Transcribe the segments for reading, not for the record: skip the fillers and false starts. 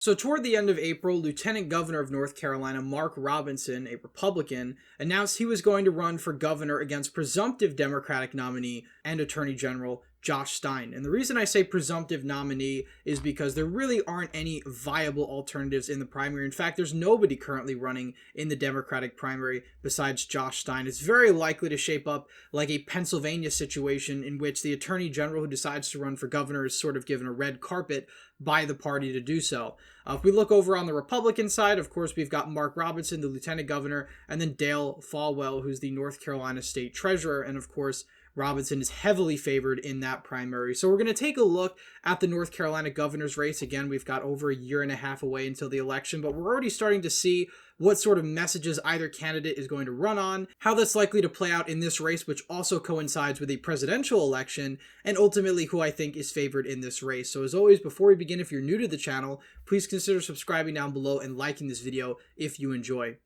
So toward the end of April, Lieutenant Governor of North Carolina Mark Robinson, a Republican, announced he was going to run for governor against presumptive Democratic nominee and Attorney General Josh Stein. And the reason I say presumptive nominee is because there really aren't any viable alternatives in the primary. In fact, there's nobody currently running in the Democratic primary besides Josh Stein. It's very likely to shape up like a Pennsylvania situation in which the Attorney General who decides to run for governor is sort of given a red carpet by the party to do so. If we look over on the Republican side, of course, we've got Mark Robinson, the Lieutenant Governor, and then Dale Folwell, who's the North Carolina State Treasurer, and of course, Robinson is heavily favored in that primary. So we're going to take a look at the North Carolina governor's race. Again, we've got over a year and a half away until the election, but we're already starting to see what sort of messages either candidate is going to run on, how that's likely to play out in this race, which also coincides with a presidential election, and ultimately who I think is favored in this race. So as always, before we begin, if you're new to the channel, please consider subscribing down below and liking this video if you enjoy.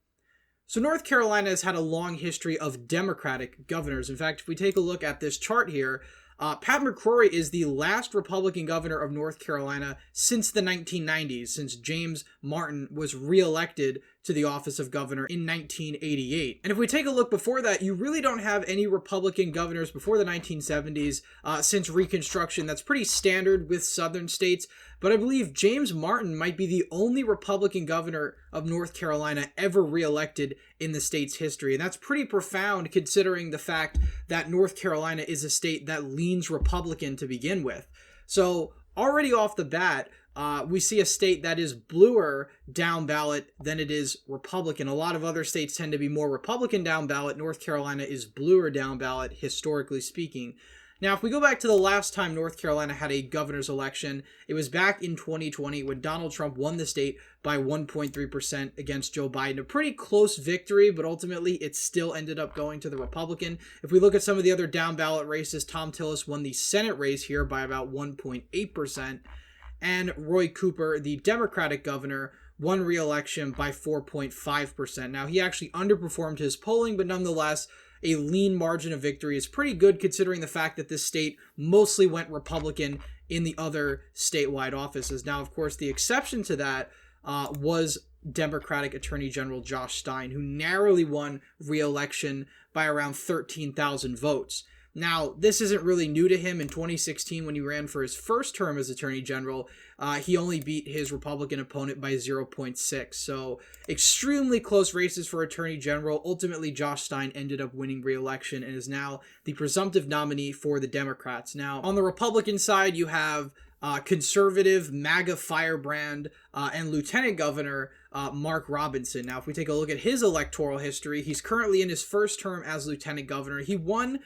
So North Carolina has had a long history of Democratic governors. In fact, if we take a look at this chart here, Pat McCrory is the last Republican governor of North Carolina since the 1990s, since James Martin was reelected to the office of governor in 1988. And if we take a look before that, you really don't have any Republican governors before the 1970s since Reconstruction. That's pretty standard with southern states, but I believe James Martin might be the only Republican governor of North Carolina ever reelected in the state's history. And that's pretty profound considering the fact that North Carolina is a state that leans Republican to begin with. So already off the bat, we see a state that is bluer down ballot than it is Republican. A lot of other states tend to be more Republican down ballot. North Carolina is bluer down ballot, historically speaking. Now, if we go back to the last time North Carolina had a governor's election, it was back in 2020 when Donald Trump won the state by 1.3% against Joe Biden. A pretty close victory, but ultimately it still ended up going to the Republican. If we look at some of the other down ballot races, Tom Tillis won the Senate race here by about 1.8%. And Roy Cooper, the Democratic governor, won re-election by 4.5%. Now, he actually underperformed his polling, but nonetheless, a lean margin of victory is pretty good considering the fact that this state mostly went Republican in the other statewide offices. Now, of course, the exception to that was Democratic Attorney General Josh Stein, who narrowly won re-election by around 13,000 votes. Now, this isn't really new to him. In 2016, when he ran for his first term as Attorney General, he only beat his Republican opponent by 0.6. So, extremely close races for Attorney General. Ultimately, Josh Stein ended up winning re-election and is now the presumptive nominee for the Democrats. Now, on the Republican side, you have conservative MAGA firebrand and Lieutenant Governor Mark Robinson. Now, if we take a look at his electoral history, he's currently in his first term as Lieutenant Governor. He won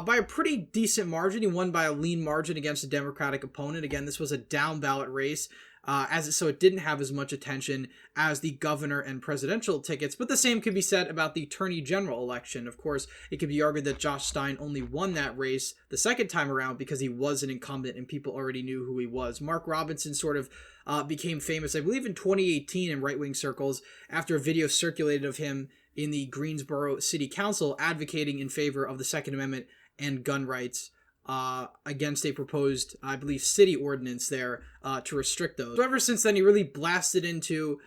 by a pretty decent margin. He won by a lean margin against a Democratic opponent. Again, this was a down ballot race, so it didn't have as much attention as the governor and presidential tickets. But the same could be said about the Attorney General election. Of course, it could be argued that Josh Stein only won that race the second time around because he was an incumbent and people already knew who he was. Mark Robinson sort of became famous, I believe, in 2018 in right-wing circles after a video circulated of him in the Greensboro City Council advocating in favor of the Second Amendment and gun rights against a proposed, I believe, city ordinance there to restrict those. So ever since then, he really blasted into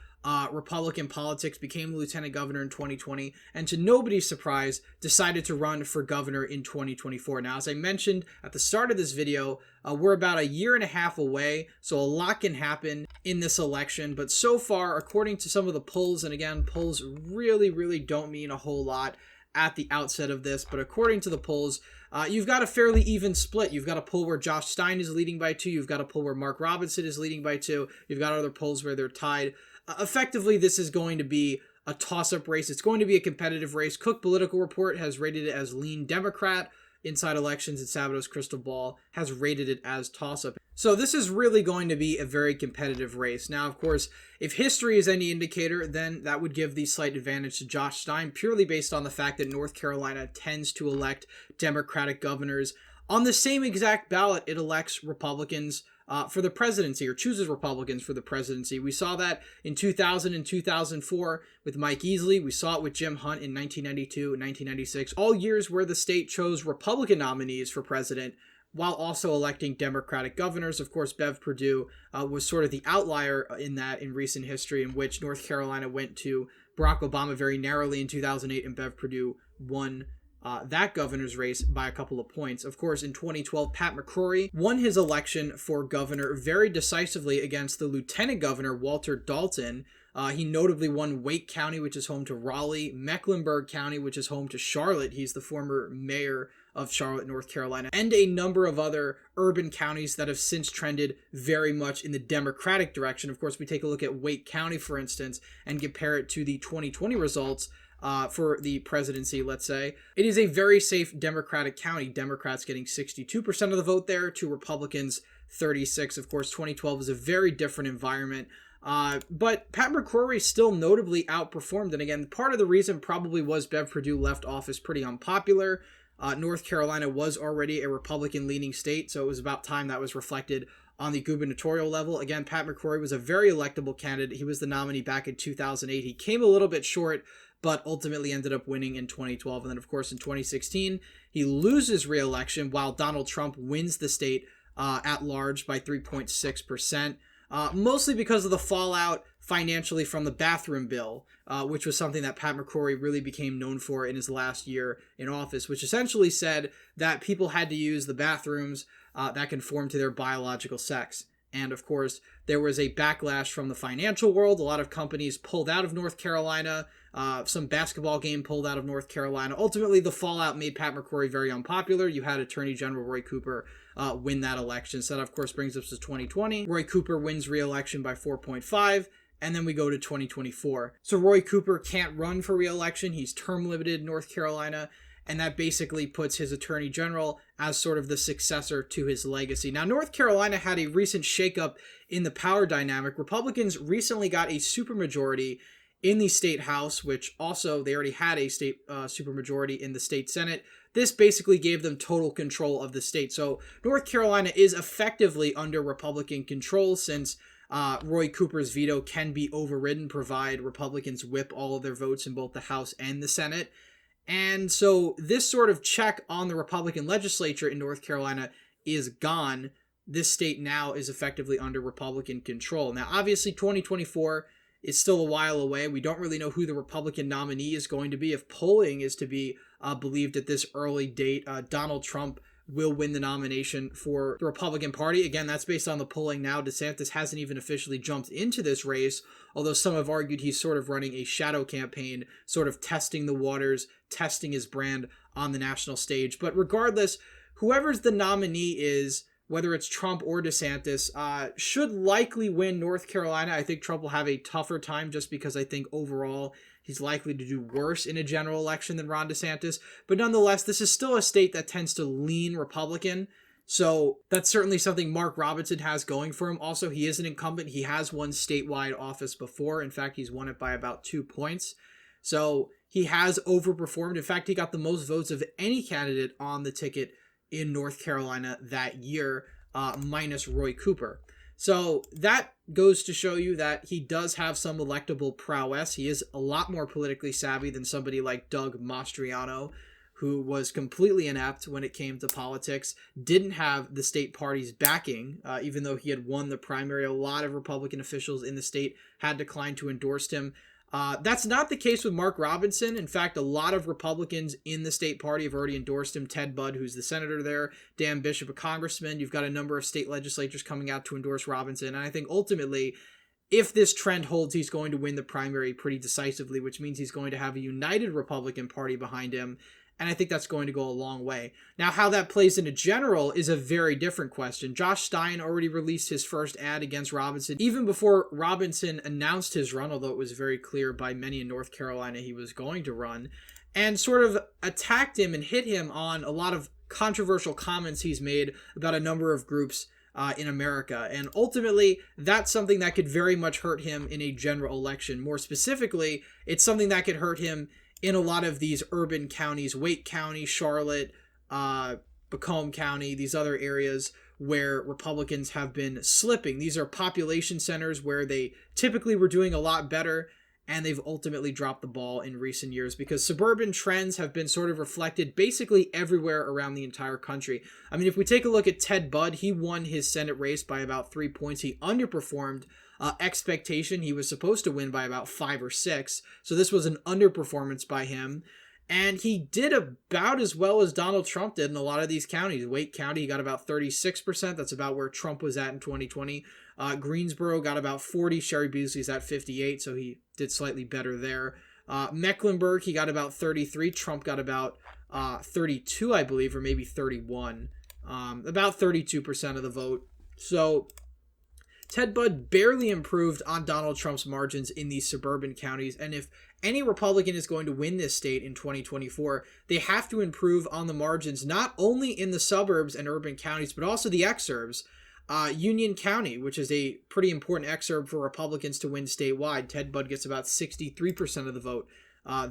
Republican politics, became lieutenant governor in 2020, and to nobody's surprise, decided to run for governor in 2024. Now, as I mentioned at the start of this video, we're about a year and a half away, so a lot can happen in this election, but so far, according to some of the polls, and again, polls really don't mean a whole lot at the outset of this, but according to the polls, you've got a fairly even split. You've got a poll where Josh Stein is leading by 2, you've got a poll where Mark Robinson is leading by 2, you've got other polls where they're tied. Effectively, this is going to be a toss-up race. It's going to be a competitive race. Cook Political Report has rated it as lean Democrat. Inside Elections and Sabato's Crystal Ball has rated it as toss-up. So this is really going to be a very competitive race. Now, of course, if history is any indicator, then that would give the slight advantage to Josh Stein, purely based on the fact that North Carolina tends to elect Democratic governors. On the same exact ballot, it elects Republicans for the presidency, or chooses Republicans for the presidency. We saw that in 2000 and 2004 with Mike Easley. We saw it with Jim Hunt in 1992 and 1996. All years where the state chose Republican nominees for president, while also electing Democratic governors. Of course, Bev Perdue was sort of the outlier in recent history, in which North Carolina went to Barack Obama very narrowly in 2008, and Bev Perdue won that governor's race by a couple of points. Of course, in 2012, Pat McCrory won his election for governor very decisively against the lieutenant governor, Walter Dalton. He notably won Wake County, which is home to Raleigh, Mecklenburg County, which is home to Charlotte. He's the former mayor of Charlotte, North Carolina, and a number of other urban counties that have since trended very much in the Democratic direction. Of course, we take a look at Wake County, for instance, and compare it to the 2020 results for the presidency, let's say. It is a very safe Democratic county. Democrats getting 62% of the vote there to Republicans 36%. Of course, 2012 is a very different environment. But Pat McCrory still notably outperformed. And again, part of the reason probably was Bev Perdue left office pretty unpopular. North Carolina was already a Republican-leaning state, so it was about time that was reflected on the gubernatorial level. Again, Pat McCrory was a very electable candidate. He was the nominee back in 2008. He came a little bit short, but ultimately ended up winning in 2012. And then, of course, in 2016, he loses re-election while Donald Trump wins the state at large by 3.6%. Mostly because of the fallout financially from the bathroom bill, which was something that Pat McCrory really became known for in his last year in office, which essentially said that people had to use the bathrooms that conform to their biological sex. And of course, there was a backlash from the financial world. A lot of companies pulled out of North Carolina. Some basketball game pulled out of North Carolina. Ultimately, the fallout made Pat McCrory very unpopular. You had Attorney General Roy Cooper win that election. So that, of course, brings us to 2020. Roy Cooper wins re-election by 4.5. And then we go to 2024. So Roy Cooper can't run for re-election. He's term limited in North Carolina. And that basically puts his attorney general as sort of the successor to his legacy. Now, North Carolina had a recent shakeup in the power dynamic. Republicans recently got a supermajority in the state house, which also they already had a state supermajority in the state senate. This basically gave them total control of the state. So North Carolina is effectively under Republican control, since Roy Cooper's veto can be overridden, provide Republicans whip all of their votes in both the House and the Senate. And so this sort of check on the Republican legislature in North Carolina is gone. This state now is effectively under Republican control. Now, obviously, 2024 is still a while away. We don't really know who the Republican nominee is going to be. If polling is to be believed at this early date, Donald Trump will win the nomination for the Republican Party. Again, that's based on the polling now. DeSantis hasn't even officially jumped into this race, although some have argued he's sort of running a shadow campaign, sort of testing the waters, testing his brand on the national stage. But regardless, whoever's the nominee is, whether it's Trump or DeSantis, should likely win North Carolina. I think Trump will have a tougher time just because I think overall he's likely to do worse in a general election than Ron DeSantis. But nonetheless, this is still a state that tends to lean Republican. So that's certainly something Mark Robinson has going for him. Also, he is an incumbent. He has won statewide office before. In fact, he's won it by about 2 points. So he has overperformed. In fact, he got the most votes of any candidate on the ticket in North Carolina that year, minus Roy Cooper. So that goes to show you that he does have some electable prowess. He is a lot more politically savvy than somebody like Doug Mastriano, who was completely inept when it came to politics, didn't have the state party's backing, even though he had won the primary. A lot of Republican officials in the state had declined to endorse him. That's not the case with Mark Robinson. In fact, a lot of Republicans in the state party have already endorsed him. Ted Budd, who's the senator there, Dan Bishop, a congressman. You've got a number of state legislatures coming out to endorse Robinson. And I think ultimately, if this trend holds, he's going to win the primary pretty decisively, which means he's going to have a united Republican Party behind him. And I think that's going to go a long way. Now, how that plays into general is a very different question. Josh Stein already released his first ad against Robinson, even before Robinson announced his run, although it was very clear by many in North Carolina he was going to run, and sort of attacked him and hit him on a lot of controversial comments he's made about a number of groups in America. And ultimately, that's something that could very much hurt him in a general election. More specifically, it's something that could hurt him in a lot of these urban counties, Wake County, Charlotte, Macomb County, these other areas where Republicans have been slipping. These are population centers where they typically were doing a lot better. and they've ultimately dropped the ball in recent years because suburban trends have been sort of reflected basically everywhere around the entire country. I mean, if we take a look at Ted Budd, he won his Senate race by about 3 points. He underperformed expectation. He was supposed to win by about 5 or 6. So this was an underperformance by him. And he did about as well as Donald Trump did in a lot of these counties. Wake County, he got about 36%. That's about where Trump was at in 2020. Greensboro got about 40. Sherry Beasley's at 58, so he did slightly better there. Mecklenburg, he got about 33. Trump got about 32, I believe, or maybe 31. About 32% of the vote. So Ted Budd barely improved on Donald Trump's margins in these suburban counties, and if any Republican is going to win this state in 2024, they have to improve on the margins, not only in the suburbs and urban counties, but also the exurbs. Union County, which is a pretty important exurb for Republicans to win statewide, Ted Budd gets about 63% of the vote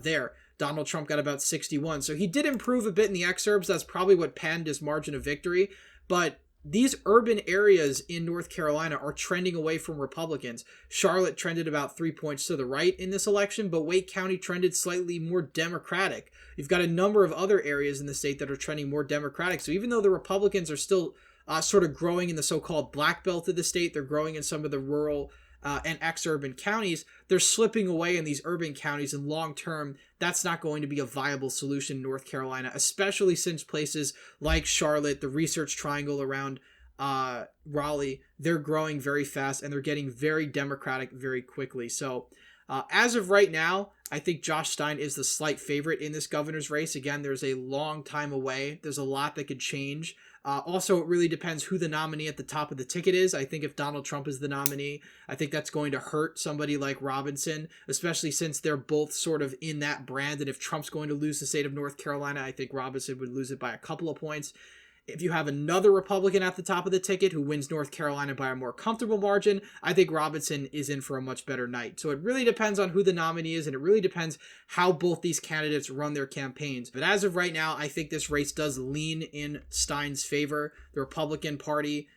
there. Donald Trump got about 61. So he did improve a bit in the exurbs. That's probably what panned his margin of victory. But these urban areas in North Carolina are trending away from Republicans. Charlotte trended about 3 points to the right in this election, but Wake County trended slightly more Democratic. You've got a number of other areas in the state that are trending more Democratic. So even though the Republicans are still sort of growing in the so-called black belt of the state, they're growing in some of the rural and ex-urban counties, they're slipping away in these urban counties, and long-term, that's not going to be a viable solution in North Carolina, especially since places like Charlotte, the Research Triangle around Raleigh, they're growing very fast, and they're getting very Democratic very quickly. So as of right now, I think Josh Stein is the slight favorite in this governor's race. Again, there's a long time away. There's a lot that could change. Also, it really depends who the nominee at the top of the ticket is. I think if Donald Trump is the nominee, I think that's going to hurt somebody like Robinson, especially since they're both sort of in that brand. And if Trump's going to lose the state of North Carolina, I think Robinson would lose it by a couple of points. If you have another Republican at the top of the ticket who wins North Carolina by a more comfortable margin, I think Robinson is in for a much better night. So it really depends on who the nominee is, and it really depends how both these candidates run their campaigns. But as of right now, I think this race does lean in Stein's favor. The Republican Party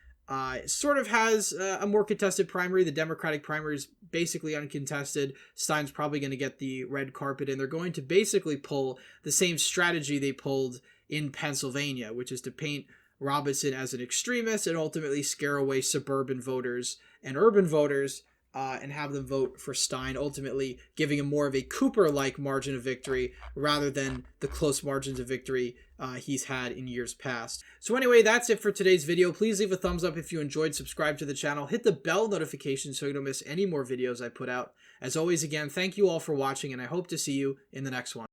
sort of has a more contested primary. The Democratic primary is basically uncontested. Stein's probably going to get the red carpet, and they're going to basically pull the same strategy they pulled in Pennsylvania, which is to paint Robinson as an extremist and ultimately scare away suburban voters and urban voters and have them vote for Stein, ultimately giving him more of a Cooper-like margin of victory rather than the close margins of victory he's had in years past. So anyway, that's it for today's video. Please leave a thumbs up if you enjoyed, subscribe to the channel, hit the bell notification so you don't miss any more videos I put out. As always, again, thank you all for watching, and I hope to see you in the next one.